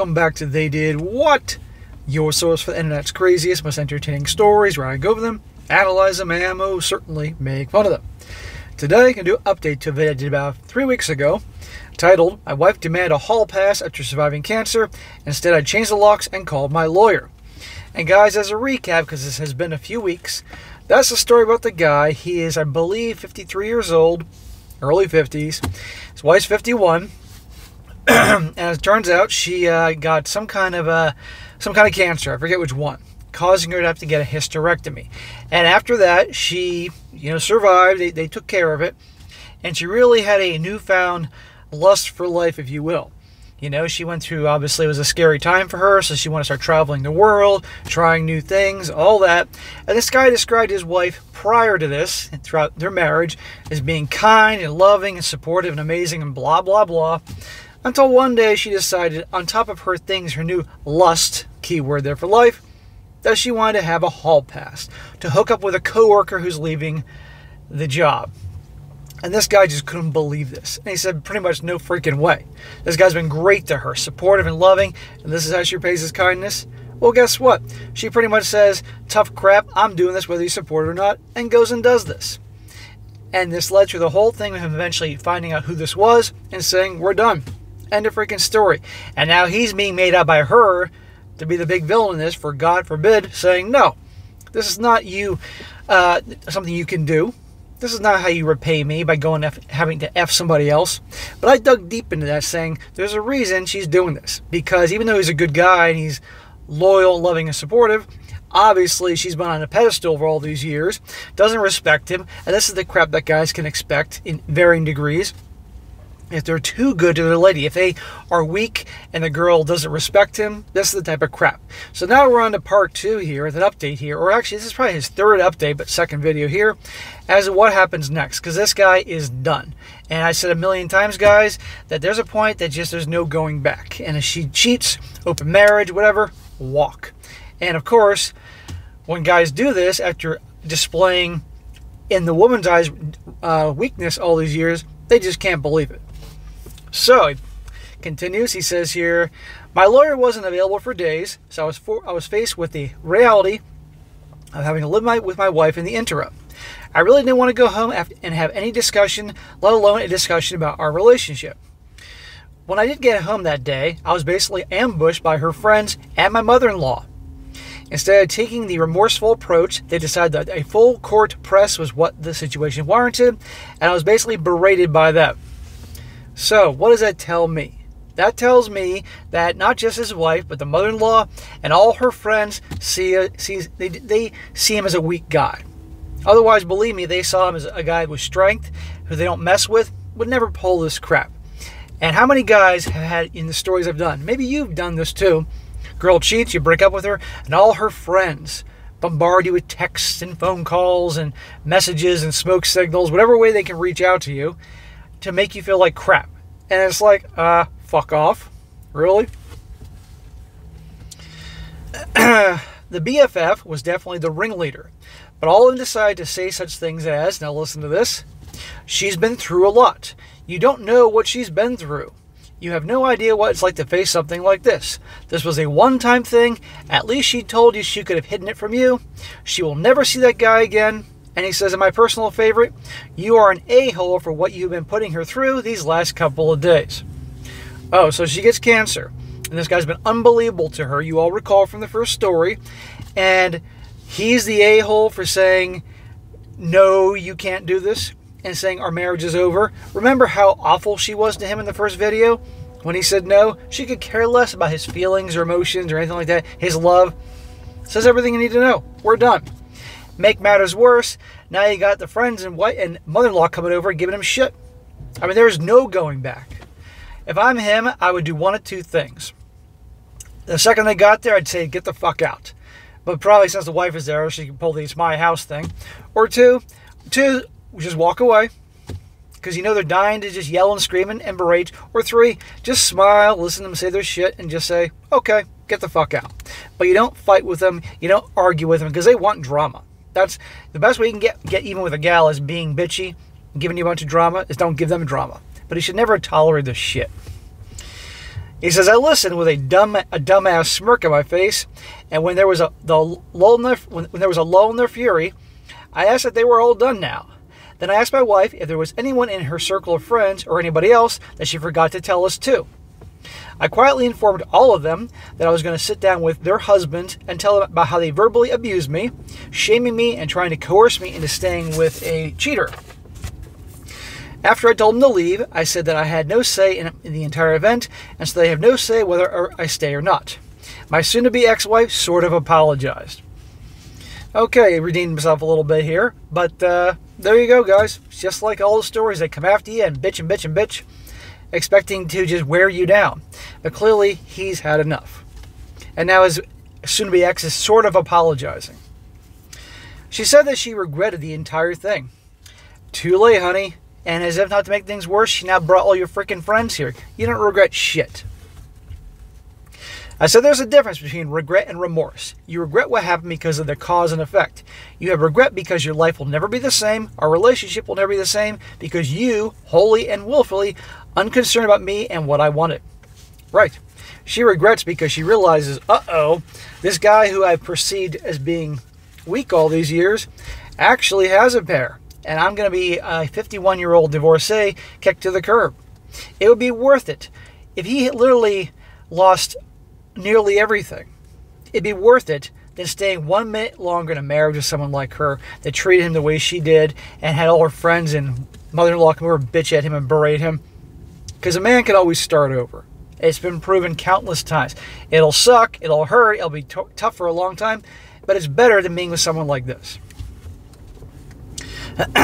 welcome back to They Did What? Your source for the internet's craziest, most entertaining stories, where I go over them, analyze them, and most certainly make fun of them. Today, I'm going to do an update to a video I did about 3 weeks ago, titled, My Wife Demanded a Hall Pass After Surviving Cancer. Instead, I changed the locks and called my lawyer. And guys, as a recap, because this has been a few weeks, that's the story about the guy. He is, I believe, 53 years old, early 50s. His wife's 51. And as it turns out, she got some kind of cancer. I forget which one, causing her to have to get a hysterectomy. And after that, she, survived. They took care of it, and she really had a newfound lust for life, if you will. She went through, obviously, it was a scary time for her, so she wanted to start traveling the world, trying new things, all that. And this guy described his wife prior to this, and throughout their marriage, as being kind and loving and supportive and amazing and blah, blah, blah. Until one day she decided, on top of her things, her new lust, keyword there for life, that she wanted to have a hall pass to hook up with a coworker who's leaving the job. And this guy just couldn't believe this. And he said, pretty much no freaking way. This guy's been great to her, supportive and loving, and this is how she repays his kindness. Well, guess what? She pretty much says, tough crap, I'm doing this whether you support it or not, and goes and does this. And this led through the whole thing with him eventually finding out who this was and saying, we're done. End of freaking story. And now he's being made out by her to be the big villain in this, for God forbid, saying, no, this is not something you can do. This is not how you repay me, by having to F somebody else. But I dug deep into that, saying there's a reason she's doing this. Because even though he's a good guy and he's loyal, loving, and supportive, obviously she's been on a pedestal for all these years, doesn't respect him, and this is the crap that guys can expect in varying degrees. If they're too good to their lady, if they are weak and the girl doesn't respect him, this is the type of crap. So now we're on to part 2 here, with an update here, or actually this is probably his 3rd update, but 2nd video here, as to what happens next, because this guy is done. And I said a million times, guys, that there's a point that just there's no going back. And if she cheats, open marriage, whatever, walk. And of course, when guys do this, after displaying in the woman's eyes weakness all these years, they just can't believe it. So, he continues, he says here, my lawyer wasn't available for days, so I was faced with the reality of having to live with my wife in the interim. I really didn't want to go home and have any discussion, let alone a discussion about our relationship. When I did get home that day, I was basically ambushed by her friends and my mother-in-law. Instead of taking the remorseful approach, they decided that a full court press was what the situation warranted, and I was basically berated by them. So, what does that tell me? That tells me that not just his wife, but the mother-in-law and all her friends they see him as a weak guy. Otherwise, believe me, they saw him as a guy with strength, who they don't mess with, would never pull this crap. And how many guys have had, in the stories I've done, maybe you've done this too, girl cheats, you break up with her, and all her friends bombard you with texts and phone calls and messages and smoke signals, whatever way they can reach out to you, to make you feel like crap. And it's like, fuck off. Really? The BFF was definitely the ringleader. But all of them decided to say such things as, now listen to this, she's been through a lot. You don't know what she's been through. You have no idea what it's like to face something like this. This was a one-time thing. At least she told you she could have hidden it from you. She will never see that guy again. And he says, in my personal favorite, you are an a-hole for what you've been putting her through these last couple of days. Oh, so she gets cancer. And this guy's been unbelievable to her. You all recall from the first story. And he's the a-hole for saying, no, you can't do this. And saying our marriage is over. Remember how awful she was to him in the first video? When he said no, she could care less about his feelings or emotions or anything like that. His love. Says everything you need to know. We're done. Make matters worse, now you got the friends and mother-in-law coming over and giving him shit. I mean, there's no going back. If I'm him, I would do one of two things. The second they got there, I'd say, get the fuck out. But probably since the wife is there, she can pull the it's my house thing. Or two, just walk away. Because they're dying to just yell and scream and berate. Or 3, just smile, listen to them say their shit, and just say, okay, get the fuck out. But you don't fight with them, you don't argue with them, because they want drama. That's the best way you can get even with a gal, is being bitchy and giving you a bunch of drama, is don't give them drama. But you should never tolerate this shit. He says, I listened with a dumbass smirk on my face, and when there was a lull in their fury, I asked if they were all done now. Then I asked my wife if there was anyone in her circle of friends or anybody else that she forgot to tell us to. I quietly informed all of them that I was going to sit down with their husbands and tell them about how they verbally abused me, shaming me, and trying to coerce me into staying with a cheater. After I told them to leave, I said that I had no say in the entire event, and so they have no say whether I stay or not. My soon-to-be ex-wife sort of apologized. Okay, he redeemed himself a little bit here, but there you go, guys. It's just like all the stories, they come after you and bitch and bitch and bitch, expecting to just wear you down. But clearly, he's had enough. And now his soon-to-be ex is sort of apologizing. She said that she regretted the entire thing. Too late, honey. And as if not to make things worse, she now brought all your freaking friends here. You don't regret shit. I said there's a difference between regret and remorse. You regret what happened because of the cause and effect. You have regret because your life will never be the same, our relationship will never be the same, because you, wholly and willfully, unconcerned about me and what I wanted. Right. She regrets because she realizes, uh-oh, this guy who I perceived as being weak all these years actually has a pair. And I'm going to be a 51-year-old divorcee kicked to the curb. It would be worth it if he literally lost nearly everything. It'd be worth it than staying 1 minute longer in a marriage with someone like her that treated him the way she did and had all her friends and mother-in-law come over and bitch at him and berate him. Because a man can always start over. It's been proven countless times. It'll suck, it'll hurt, it'll be tough for a long time, but it's better than being with someone like this.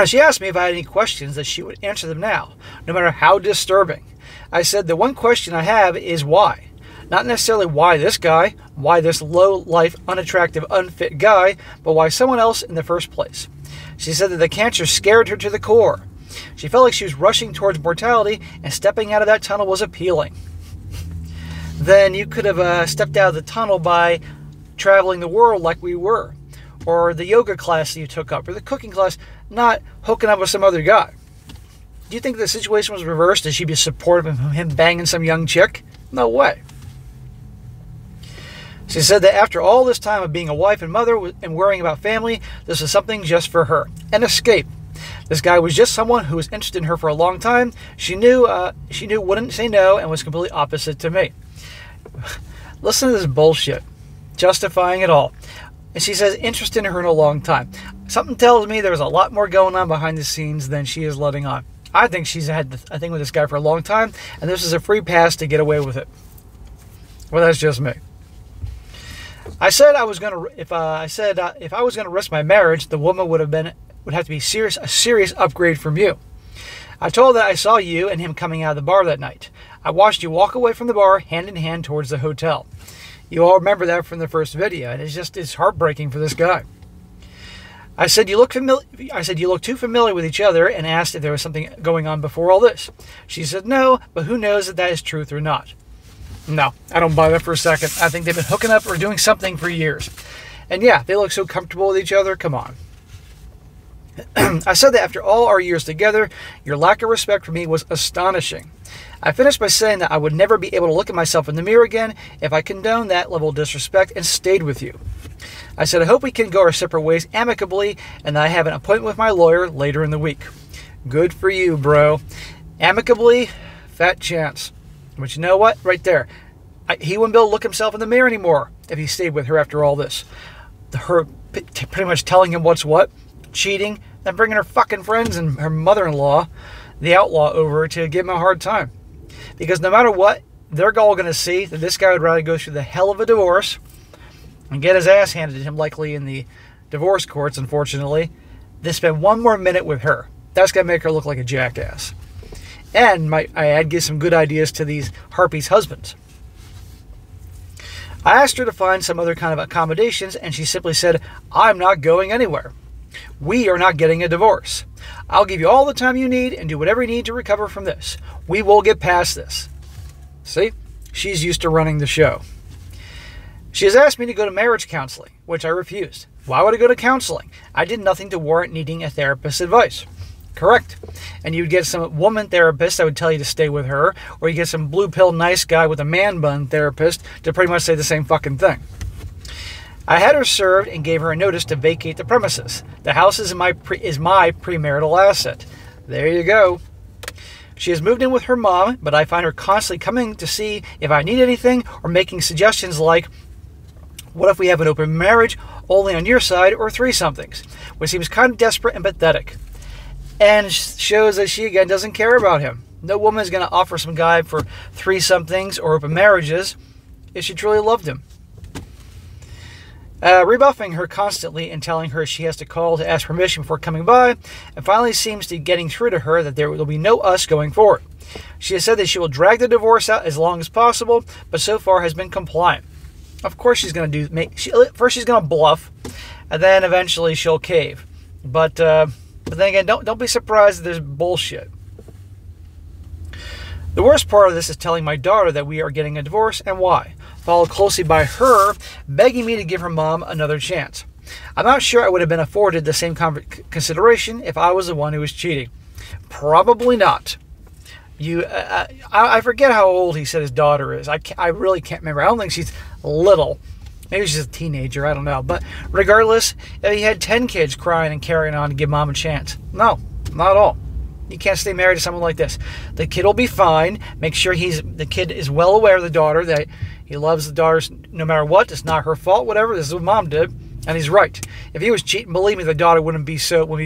She asked me if I had any questions that she would answer them now, no matter how disturbing. I said the one question I have is why. Not necessarily why this guy, why this low-life, unattractive, unfit guy, but why someone else in the first place. She said that the cancer scared her to the core. She felt like she was rushing towards mortality, and stepping out of that tunnel was appealing. Then you could have stepped out of the tunnel by traveling the world like we were, or the yoga class that you took up, or the cooking class, not hooking up with some other guy. Do you think the situation was reversed and she'd be supportive of him banging some young chick? No way. She said that after all this time of being a wife and mother and worrying about family, this was something just for her. An escape. This guy was just someone who was interested in her for a long time. She knew wouldn't say no and was completely opposite to me. Listen to this bullshit. Justifying it all. And she says interested in her in a long time. Something tells me there's a lot more going on behind the scenes than she is letting on. I think she's had a thing with this guy for a long time, and this is a free pass to get away with it. Well, that's just me. I said if I was gonna risk my marriage, the woman would have to be a serious upgrade from you. I told her that I saw you and him coming out of the bar that night. I watched you walk away from the bar hand in hand towards the hotel. You all remember that from the first video, and it's heartbreaking for this guy. I said you look too familiar with each other, and asked if there was something going on before all this. She said no, but who knows if that is truth or not. No, I don't buy that for a second. I think they've been hooking up or doing something for years. And yeah, they look so comfortable with each other. Come on. I said that after all our years together, your lack of respect for me was astonishing. I finished by saying that I would never be able to look at myself in the mirror again if I condoned that level of disrespect and stayed with you. I said I hope we can go our separate ways amicably and that I have an appointment with my lawyer later in the week. Good for you, bro. Amicably, fat chance. But you know what? Right there. He wouldn't be able to look himself in the mirror anymore if he stayed with her after all this. Her pretty much telling him what's what, cheating, then bringing her fucking friends and her mother-in-law, the outlaw, over to give him a hard time. Because no matter what, they're all going to see that this guy would rather go through the hell of a divorce and get his ass handed to him, likely in the divorce courts, unfortunately, than spend one more minute with her. That's going to make her look like a jackass. And I'd give some good ideas to these harpies' husbands. I asked her to find some other kind of accommodations, and she simply said, I'm not going anywhere. We are not getting a divorce. I'll give you all the time you need and do whatever you need to recover from this. We will get past this. See? She's used to running the show. She has asked me to go to marriage counseling, which I refused. Why would I go to counseling? I did nothing to warrant needing a therapist's advice. Correct. And you'd get some woman therapist that would tell you to stay with her, or you get some blue pill nice guy with a man bun therapist to pretty much say the same fucking thing. I had her served and gave her a notice to vacate the premises. The house is my premarital asset. There you go. She has moved in with her mom, but I find her constantly coming to see if I need anything or making suggestions like, what if we have an open marriage only on your side, or three-somethings, which seems kind of desperate and pathetic. And shows that she, again, doesn't care about him. No woman is going to offer some guy for three-somethings or open marriages if she truly loved him. Rebuffing her constantly and telling her she has to call to ask permission before coming by, and finally seems to be getting through to her that there will be no us going forward. She has said that she will drag the divorce out as long as possible, but so far has been compliant. Of course she's going to first she's going to bluff, and then eventually she'll cave. But then again, don't be surprised if there's bullshit. The worst part of this is telling my daughter that we are getting a divorce and why, followed closely by her begging me to give her mom another chance. I'm not sure I would have been afforded the same consideration if I was the one who was cheating. Probably not. I forget how old he said his daughter is. I really can't remember. I don't think she's little. Maybe she's a teenager. I don't know. But regardless, he had 10 kids crying and carrying on to give mom a chance. No, not at all. You can't stay married to someone like this. The kid will be fine. Make sure the kid is well aware of the daughter, that he loves the daughter no matter what. It's not her fault, whatever. This is what mom did. And he's right. If he was cheating, believe me, the daughter wouldn't be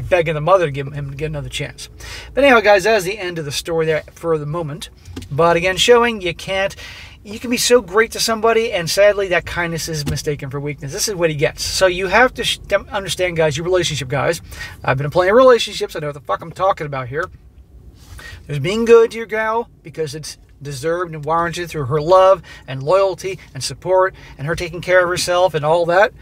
begging the mother to give him to get another chance. But anyhow, guys, that is the end of the story there for the moment. But again, showing you can be so great to somebody, and sadly, that kindness is mistaken for weakness. This is what he gets. So you have to understand, guys, your relationship, guys. I've been in plenty of relationships. I know what the fuck I'm talking about here. There's being good to your gal because it's deserved and warranted through her love and loyalty and support and her taking care of herself and all that.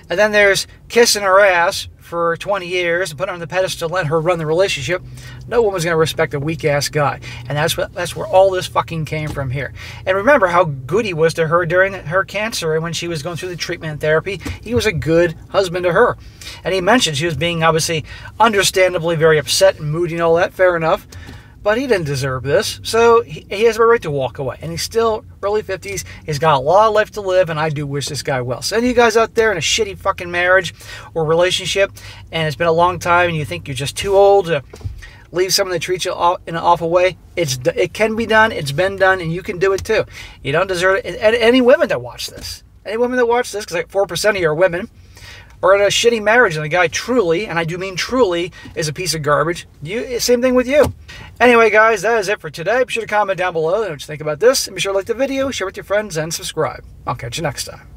And then there's kissing her ass for 20 years and putting her on the pedestal, let her run the relationship. No woman's going to respect a weak-ass guy. And that's where all this fucking came from here. And remember how good he was to her during her cancer and when she was going through the treatment and therapy. He was a good husband to her. And he mentioned she was being, obviously, understandably very upset and moody and all that. Fair enough. But he didn't deserve this, so he has a right to walk away. And he's still early 50s. He's got a lot of life to live, and I do wish this guy well. So any of you guys out there in a shitty fucking marriage or relationship, and it's been a long time, and you think you're just too old to leave someone that treats you in an awful way, it can be done, it's been done, and you can do it too. You don't deserve it. And any women that watch this, because like 4% of you are women, or in a shitty marriage and the guy truly, and I do mean truly, is a piece of garbage, same thing with you. Anyway, guys, that is it for today. Be sure to comment down below what you think about this, and be sure to like the video, share with your friends, and subscribe. I'll catch you next time.